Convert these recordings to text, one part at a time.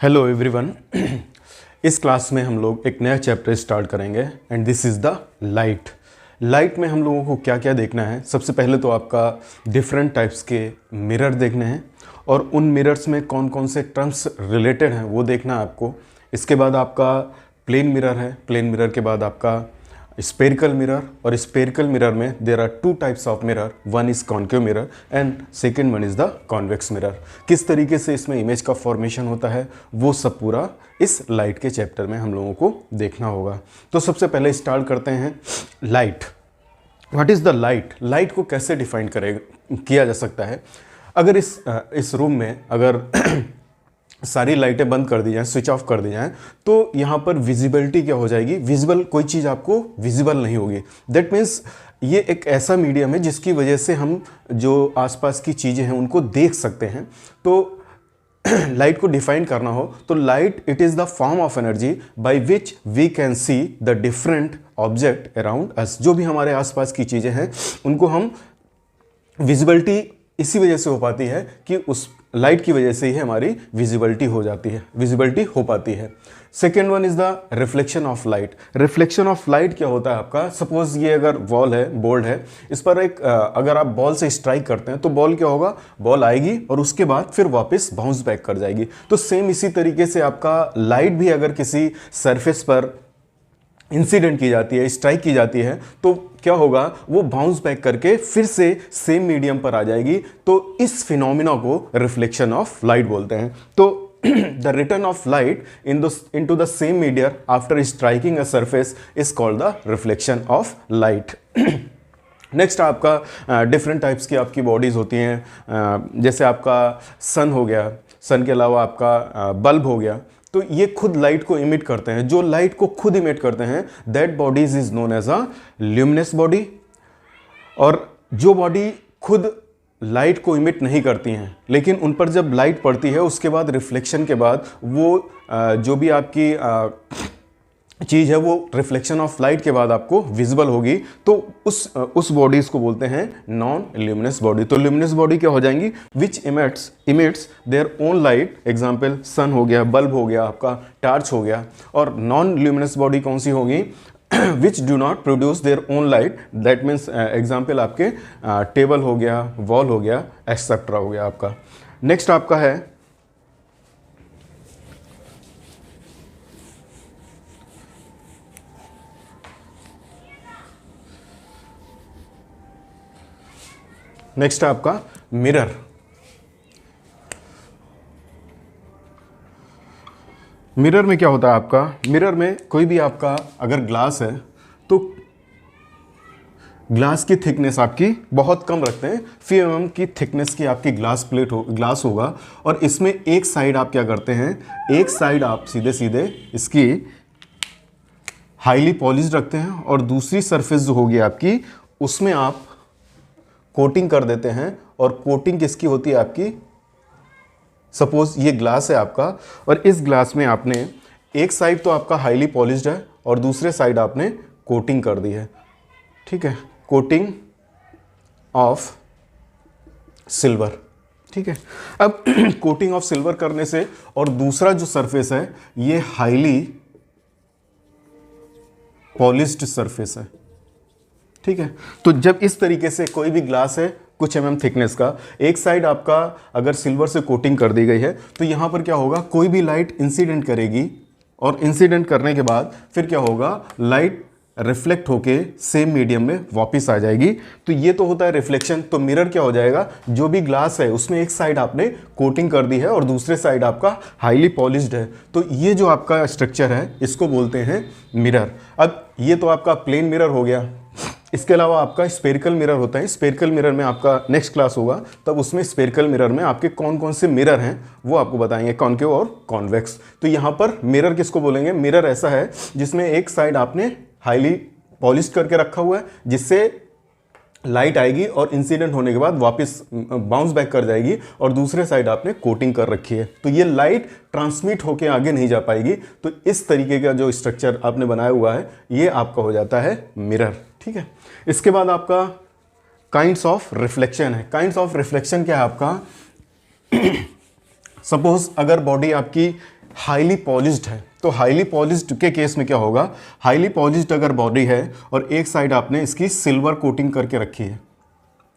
Hello everyone. इस class में हम लोग एक नया चैप्टर स्टार्ट करेंगे and this is the light. Light में हम लोगों को क्या क्या देखना है। सबसे पहले तो आपका डिफरेंट टाइप्स के मिरर देखने हैं और उन मिरर्स में कौन कौन से टर्म्स रिलेटेड हैं वो देखना है आपको। इसके बाद आपका प्लेन मिरर है, प्लेन मिरर के बाद आपका स्पेरिकल मिरर, और स्पेरिकल मिरर में there are two types of mirror, one is concave mirror and second one is the convex mirror. किस तरीके से इसमें इमेज का फॉर्मेशन होता है वो सब पूरा इस लाइट के चैप्टर में हम लोगों को देखना होगा। तो सबसे पहले स्टार्ट करते हैं light. What is the light? Light को कैसे डिफाइन किया जा सकता है? अगर इस रूम में अगर सारी लाइटें बंद कर दी जाएं, स्विच ऑफ कर दी जाएं, तो यहाँ पर विजिबिलिटी क्या हो जाएगी? विजिबल कोई चीज़ आपको विजिबल नहीं होगी। दैट मीन्स ये एक ऐसा मीडियम है जिसकी वजह से हम जो आसपास की चीज़ें हैं उनको देख सकते हैं। तो लाइट को डिफाइन करना हो तो light it is the form of energy by which we can see the different object around us. जो भी हमारे आसपास की चीज़ें हैं उनको हम विजिबिलिटी इसी वजह से हो पाती है कि उस लाइट की वजह से ही हमारी विजिबिलिटी हो पाती है। Second one is the reflection of light. Reflection of light क्या होता है आपका? सपोज ये अगर वॉल है, बोर्ड है, इस पर एक अगर आप बॉल से स्ट्राइक करते हैं तो बॉल क्या होगा? बॉल आएगी और उसके बाद फिर वापस बाउंस बैक कर जाएगी। तो सेम इसी तरीके से आपका लाइट भी अगर किसी सरफेस पर इंसिडेंट की जाती है, स्ट्राइक की जाती है, तो क्या होगा? वो बाउंस बैक करके फिर से सेम मीडियम पर आ जाएगी। तो इस फिनोमिना को रिफ्लेक्शन ऑफ लाइट बोलते हैं। तो the return of light into the same medium after striking a surface is called the reflection of light. Next आपका डिफरेंट टाइप्स की आपकी बॉडीज़ होती हैं। जैसे आपका सन हो गया, सन के अलावा आपका बल्ब हो गया। तो ये खुद लाइट को इमिट करते हैं। जो लाइट को खुद इमिट करते हैं that bodies is known as a luminous body. और जो बॉडी खुद लाइट को इमिट नहीं करती हैं लेकिन उन पर जब लाइट पड़ती है उसके बाद रिफ्लेक्शन के बाद वो जो भी आपकी चीज़ है वो रिफ्लेक्शन ऑफ लाइट के बाद आपको विजिबल होगी, तो उस बॉडीज को बोलते हैं नॉन ल्यूमिनस बॉडी। तो ल्यूमिनस बॉडी क्या हो जाएंगी? Which emits their own light. Example sun हो गया, बल्ब हो गया, आपका टार्च हो गया। और नॉन ल्यूमिनस बॉडी कौन सी होगी? Which do not produce their own light. That means example आपके टेबल हो गया, वॉल हो गया, एक्सेट्रा हो गया आपका। नेक्स्ट आपका है आपका मिरर। मिरर में क्या होता है आपका? मिरर में कोई भी आपका अगर ग्लास है तो ग्लास की थिकनेस आपकी बहुत कम रखते हैं। 3 mm की थिकनेस की आपकी ग्लास होगा और इसमें एक साइड आप क्या करते हैं? एक साइड आप सीधे इसकी हाईली पॉलिश्ड रखते हैं और दूसरी सरफेस जो होगी आपकी उसमें आप कोटिंग कर देते हैं। और कोटिंग किसकी होती है आपकी? सपोज ये ग्लास है आपका और इस ग्लास में आपने एक साइड तो आपका हाईली पॉलिश्ड है और दूसरे साइड आपने कोटिंग कर दी है। ठीक है, कोटिंग ऑफ सिल्वर। ठीक है, अब कोटिंग ऑफ सिल्वर करने से और दूसरा जो सरफेस है ये हाईली पॉलिश्ड सरफेस है। ठीक है, तो जब इस तरीके से कोई भी ग्लास है कुछ थिकनेस का, एक साइड आपका अगर सिल्वर से कोटिंग कर दी गई है तो यहाँ पर क्या होगा? कोई भी लाइट इंसिडेंट करेगी और इंसिडेंट करने के बाद फिर क्या होगा? लाइट रिफ्लेक्ट होके सेम मीडियम में वापस आ जाएगी। तो ये तो होता है रिफ्लेक्शन। तो मिरर क्या हो जाएगा? जो भी ग्लास है उसमें एक साइड आपने कोटिंग कर दी है और दूसरे साइड आपका हाईली पॉलिश्ड है। तो ये जो आपका स्ट्रक्चर है इसको बोलते हैं मिरर। अब ये तो आपका प्लेन मिरर हो गया। इसके अलावा आपका स्पेरिकल मिरर होता है। स्पेरिकल मिरर में आपका नेक्स्ट क्लास होगा तब उसमें स्पेरिकल मिरर में आपके कौन कौन से मिरर हैं वो आपको बताएंगे, कॉन्केव और कॉन्वेक्स। तो यहाँ पर मिरर किसको बोलेंगे? मिरर ऐसा है जिसमें एक साइड आपने हाईली पॉलिश करके रखा हुआ है जिससे लाइट आएगी और इंसिडेंट होने के बाद वापस बाउंस बैक कर जाएगी और दूसरे साइड आपने कोटिंग कर रखी है। तो ये लाइट ट्रांसमिट होके आगे नहीं जा पाएगी। तो इस तरीके का जो स्ट्रक्चर आपने बनाया हुआ है ये आपका हो जाता है मिरर। ठीक है, इसके बाद आपका काइंड्स ऑफ रिफ्लेक्शन है। काइंड्स ऑफ रिफ्लेक्शन क्या है आपका? सपोज अगर बॉडी आपकी हाईली पॉलिश्ड है। तो हाईली पॉलिश्ड के केस में क्या होगा, हाईली पॉलिश्ड अगर बॉडी है और एक साइड आपने इसकी सिल्वर कोटिंग करके रखी है,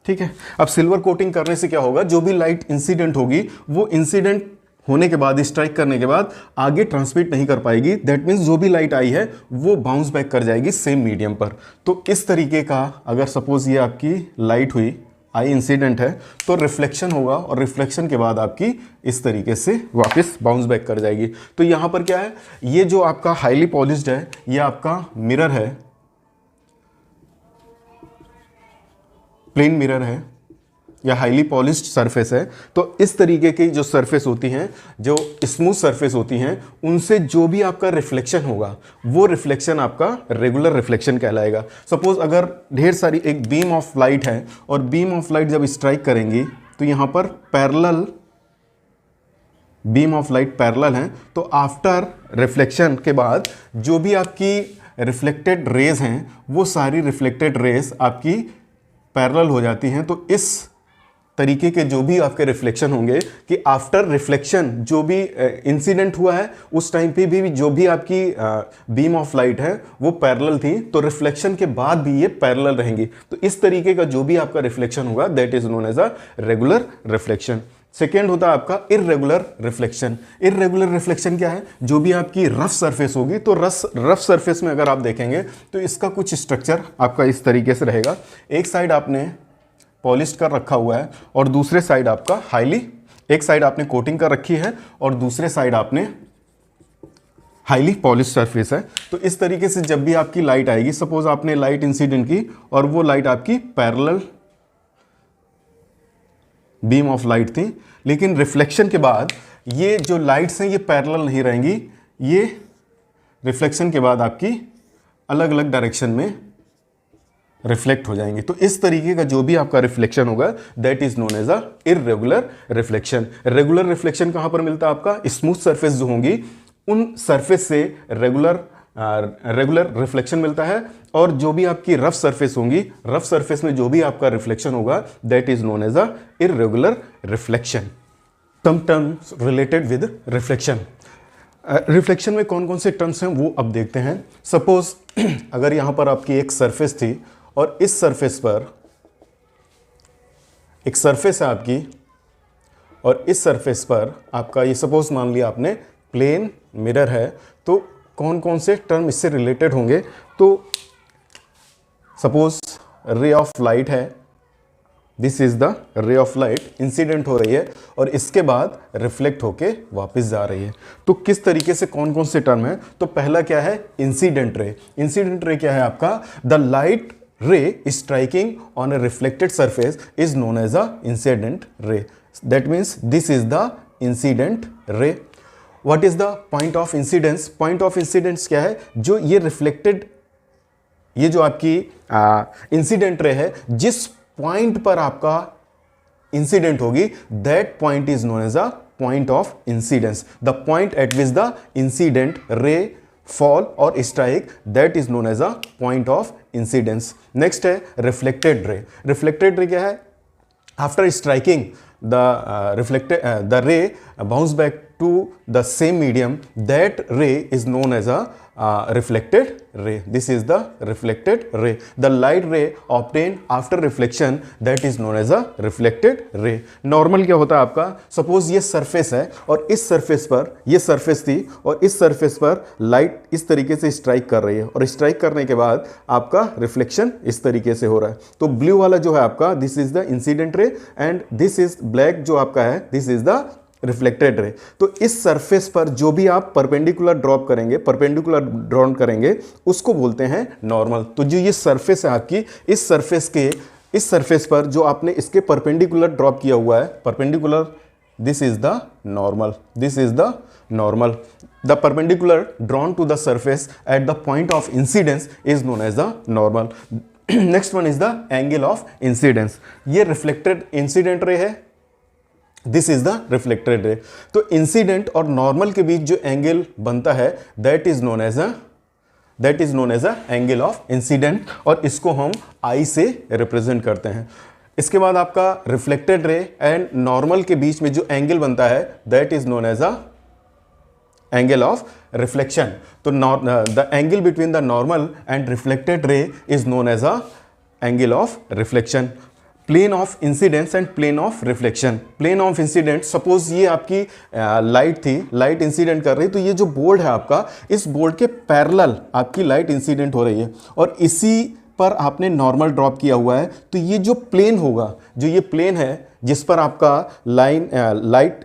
ठीक है। अब सिल्वर कोटिंग करने से क्या होगा, जो भी लाइट इंसिडेंट होगी वो इंसिडेंट होने के बाद, स्ट्राइक करने के बाद आगे ट्रांसमिट नहीं कर पाएगी। दैट मीन्स जो भी लाइट आई है वो बाउंस बैक कर जाएगी सेम मीडियम पर। तो इस तरीके का अगर सपोज ये आपकी लाइट हुई, आई इंसिडेंट है, तो रिफ्लेक्शन होगा और रिफ्लेक्शन के बाद आपकी इस तरीके से वापस बाउंस बैक कर जाएगी। तो यहाँ पर क्या है, ये जो आपका हाईली पॉलिश्ड है ये आपका मिरर है, प्लेन मिरर है या हाईली पॉलिश्ड सरफेस है। तो इस तरीके की जो सरफेस होती हैं, जो स्मूथ सरफेस होती हैं, उनसे जो भी आपका रिफ्लेक्शन होगा वो रिफ्लेक्शन आपका रेगुलर रिफ्लेक्शन कहलाएगा। सपोज अगर ढेर सारी एक बीम ऑफ लाइट है और बीम ऑफ लाइट जब स्ट्राइक करेंगी तो यहाँ पर parallel beam of light parallel है, तो आफ्टर रिफ्लेक्शन के बाद जो भी आपकी रिफ्लेक्टेड रेज हैं वो सारी रिफ्लेक्टेड रेज आपकी पैरेलल हो जाती हैं। तो इस तरीके के जो भी आपके रिफ्लेक्शन होंगे कि आफ्टर रिफ्लेक्शन जो भी इंसिडेंट हुआ है उस टाइम पे भी जो भी आपकी बीम ऑफ लाइट है वो पैरेलल थी, तो रिफ्लेक्शन के बाद भी ये पैरेलल रहेंगी। तो इस तरीके का जो भी आपका रिफ्लेक्शन होगा that is known as a regular reflection. Second होता है आपका इर्रेगुलर रिफ्लेक्शन। इर्रेगुलर रिफ्लेक्शन क्या है, जो भी आपकी रफ सरफेस होगी, तो रफ सरफेस में अगर आप देखेंगे तो इसका कुछ स्ट्रक्चर आपका इस तरीके से रहेगा। एक साइड आपने पॉलिश कर रखा हुआ है और दूसरे साइड आपका हाईली, एक साइड आपने कोटिंग कर रखी है और दूसरे साइड आपने हाईली पॉलिश सरफेस है। तो इस तरीके से जब भी आपकी लाइट आएगी, सपोज आपने लाइट इंसिडेंट की और वो लाइट आपकी पैरेलल बीम ऑफ लाइट थी, लेकिन रिफ्लेक्शन के बाद ये जो लाइट्स हैं ये पैरेलल नहीं रहेंगी, ये रिफ्लेक्शन के बाद आपकी अलग अलग डायरेक्शन में रिफ्लेक्ट हो जाएंगे। तो इस तरीके का जो भी आपका रिफ्लेक्शन होगा that is known as a irregular reflection. Regular reflection कहां पर मिलता है आपका, स्मूथ सरफेस जो होंगी उन सरफेस से रेगुलर रिफ्लेक्शन मिलता है, और जो भी आपकी रफ सरफेस होंगी, रफ सरफेस में जो भी आपका रिफ्लेक्शन होगा that is known as a irregular reflection. Some terms related with reflection. Reflection में कौन कौन से टर्म्स हैं वो अब देखते हैं। सपोज अगर यहां पर आपकी एक सरफेस थी और इस सरफेस पर एक सरफेस है आपकी, और इस सरफेस पर आपका ये सपोज मान लिया आपने प्लेन मिरर है, तो कौन कौन से टर्म इससे रिलेटेड होंगे। तो सपोज रे ऑफ लाइट है, this is the ray of light incident हो रही है और इसके बाद रिफ्लेक्ट होके वापस जा रही है। तो किस तरीके से कौन कौन से टर्म है, तो पहला क्या है, इंसिडेंट रे। इंसिडेंट रे क्या है आपका, the light ray striking on a reflected surface is known as a incident ray. That means this is the incident ray. What is the point of incidence? Point of incidence क्या है, जो ये reflected, ये जो आपकी incident ray है, जिस point पर आपका इंसिडेंट होगी that point is known as a point of incidence. The point at which the incident ray fall or strike that is known as a point of incidence. Next है reflected ray. Reflected ray क्या है, after striking the ray bounce back to the same medium, that ray is known as a reflected ray. This is the reflected ray. The light ray obtained after reflection that is known as a reflected ray. Normal क्या होता है आपका, suppose ये surface है और इस surface पर, ये सरफेस थी और इस सरफेस पर लाइट इस तरीके से स्ट्राइक कर रही है और स्ट्राइक करने के बाद आपका रिफ्लेक्शन इस तरीके से हो रहा है। तो ब्लू वाला जो है आपका this is the incident ray and this is black जो आपका है दिस इज द रिफ्लेक्टेड रे। तो इस सरफेस पर जो भी आप परपेंडिकुलर ड्रॉप करेंगे, परपेंडिकुलर ड्रॉन करेंगे, उसको बोलते हैं नॉर्मल। तो जो ये सरफेस है आपकी, इस सरफेस पर जो आपने इसके परपेंडिकुलर ड्रॉप किया हुआ है, perpendicular, this is the normal, this is the normal. The perpendicular drawn to the surface at the point of incidence is known as the normal. Next one is the angle of incidence. ये reflected incident ray है, this is the reflected रे। तो incident और normal के बीच जो angle बनता है that is known as a angle of incident, और इसको हम आई से रिप्रेजेंट करते हैं। इसके बाद आपका रिफ्लेक्टेड रे एंड नॉर्मल के बीच में जो एंगल बनता है that is known as a angle of reflection. तो the angle between the normal and reflected ray is known as a angle of reflection. Plane of incidence and plane of reflection. Plane of incident, suppose ये आपकी light थी, light incident कर रही, तो ये जो board है आपका, इस बोर्ड के पैरेलल आपकी लाइट इंसिडेंट हो रही है और इसी पर आपने नॉर्मल ड्रॉप किया हुआ है। तो ये जो प्लेन होगा, जो ये प्लेन है जिस पर आपका लाइट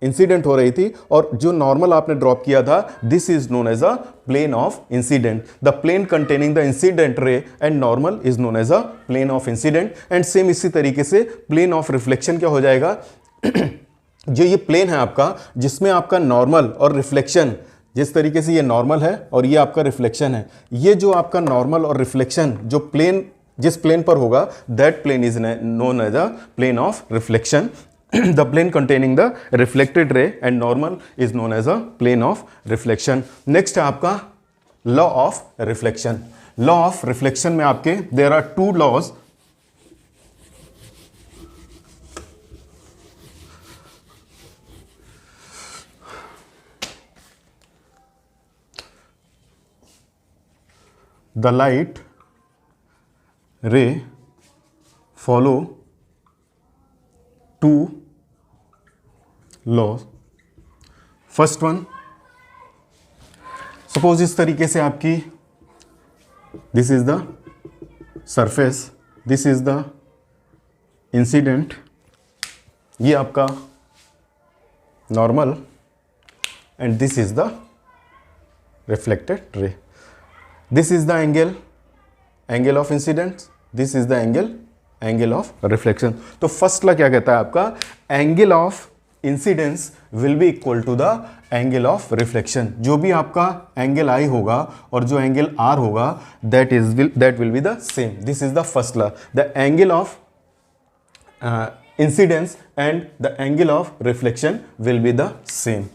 इंसिडेंट हो रही थी और जो नॉर्मल आपने ड्रॉप किया था, this is known as a plane of incident. The plane containing the incident ray and normal is known as a plane of incident. And same इसी तरीके से प्लेन ऑफ रिफ्लेक्शन क्या हो जाएगा जो ये प्लेन है आपका, जिसमें आपका नॉर्मल और रिफ्लेक्शन, जिस तरीके से ये नॉर्मल है और ये आपका रिफ्लेक्शन है, ये जो आपका नॉर्मल और रिफ्लेक्शन जो प्लेन जिस प्लेन पर होगा, that plane is known as a plane of reflection. The plane containing the reflected ray and normal is known as a plane of reflection. Next है आपका law of reflection. Law of reflection में आपके there are two laws. The light ray follow two laws. First one, suppose इस तरीके से आपकी this is the surface, this is the incident, ये आपका normal and this is the reflected ray. This is the angle of incidence, this is the angle of reflection. तो first law क्या कहता है आपका, angle of incidence will be equal to the angle of reflection. जो भी आपका angle I होगा और जो एंगल आर होगा, that will be the same. This is the first law. The angle of incidence and the angle of reflection will be the same.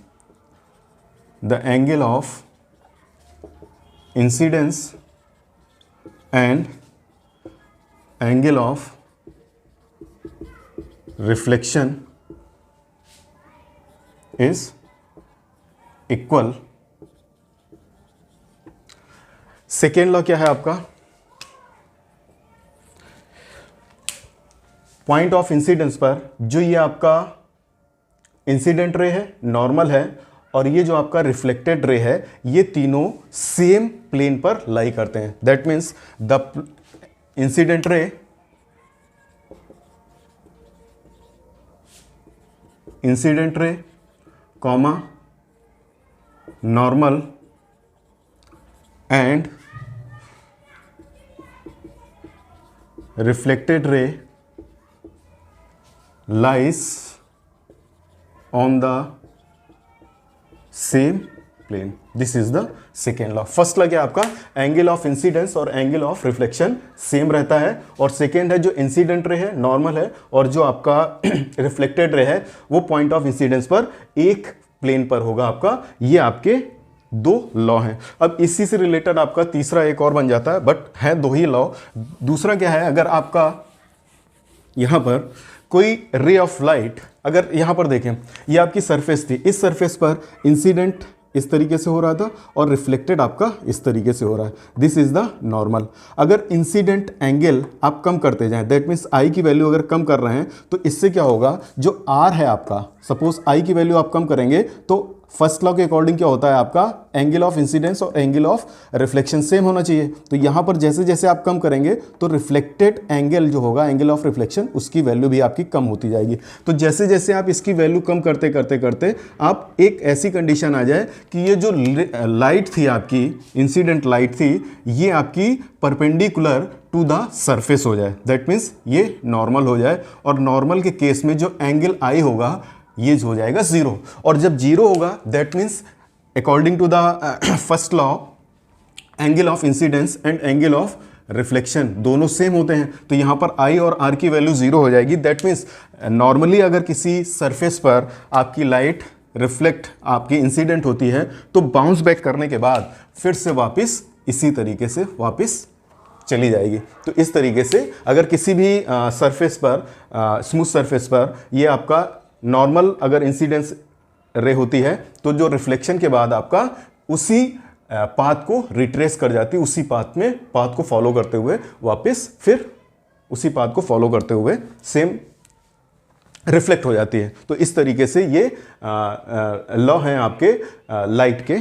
The angle of incidence and angle of reflection is equal। Second law क्या है आपका, point of incidence पर जो ये आपका incident ray है, normal है और ये जो आपका रिफ्लेक्टेड रे है, ये तीनों सेम प्लेन पर लाई करते हैं। That means the incident ray comma normal and reflected ray lies on the same plane. This is the second law. First law क्या आपका, एंगल ऑफ इंसिडेंस और एंगल ऑफ रिफ्लेक्शन सेम रहता है, और second है जो इंसिडेंट रे है, normal है, और जो आपका रिफ्लेक्टेड रे है वो पॉइंट ऑफ इंसिडेंस पर एक प्लेन पर होगा आपका। ये आपके दो लॉ हैं। अब इसी से रिलेटेड आपका तीसरा एक और बन जाता है, बट है दो ही लॉ। दूसरा क्या है, अगर आपका यहां पर कोई रे ऑफ लाइट, अगर यहां पर देखें, ये आपकी सरफेस थी, इस सरफेस पर इंसिडेंट इस तरीके से हो रहा था और रिफ्लेक्टेड आपका इस तरीके से हो रहा है, दिस इज द नॉर्मल। अगर इंसिडेंट एंगल आप कम करते जाएं, दैट मीन्स आई की वैल्यू अगर कम कर रहे हैं, तो इससे क्या होगा, जो आर है आपका, सपोज आई की वैल्यू आप कम करेंगे तो फर्स्ट लॉ के अकॉर्डिंग क्या होता है आपका, एंगल ऑफ इंसिडेंस और एंगल ऑफ रिफ्लेक्शन सेम होना चाहिए। तो यहाँ पर जैसे जैसे आप कम करेंगे तो रिफ्लेक्टेड एंगल जो होगा, एंगल ऑफ रिफ्लेक्शन, उसकी वैल्यू भी आपकी कम होती जाएगी। तो जैसे जैसे आप इसकी वैल्यू कम करते करते करते आप एक ऐसी कंडीशन आ जाए कि ये जो लाइट थी आपकी, इंसिडेंट लाइट थी, ये आपकी परपेंडिकुलर टू द सरफेस हो जाए, दैट मीन्स ये नॉर्मल हो जाए। और नॉर्मल के केस में जो एंगल आई होगा ये हो जाएगा जीरो, और जब जीरो होगा that means according to the first law, angle of incidence and angle of reflection दोनों सेम होते हैं। तो यहाँ पर आई और आर की वैल्यू जीरो हो जाएगी। दैट मीन्स नॉर्मली अगर किसी सरफेस पर आपकी लाइट रिफ्लेक्ट, आपकी इंसिडेंट होती है, तो बाउंस बैक करने के बाद फिर से वापस इसी तरीके से वापस चली जाएगी। तो इस तरीके से अगर किसी भी सरफेस पर, स्मूथ सरफेस पर, ये आपका नॉर्मल अगर इंसिडेंस रे होती है तो जो रिफ्लेक्शन के बाद आपका उसी पाथ को रिट्रेस कर जाती है, उसी पाथ को फॉलो करते हुए वापस फिर उसी पाथ को फॉलो करते हुए सेम रिफ्लेक्ट हो जाती है। तो इस तरीके से ये लॉ हैं आपके लाइट के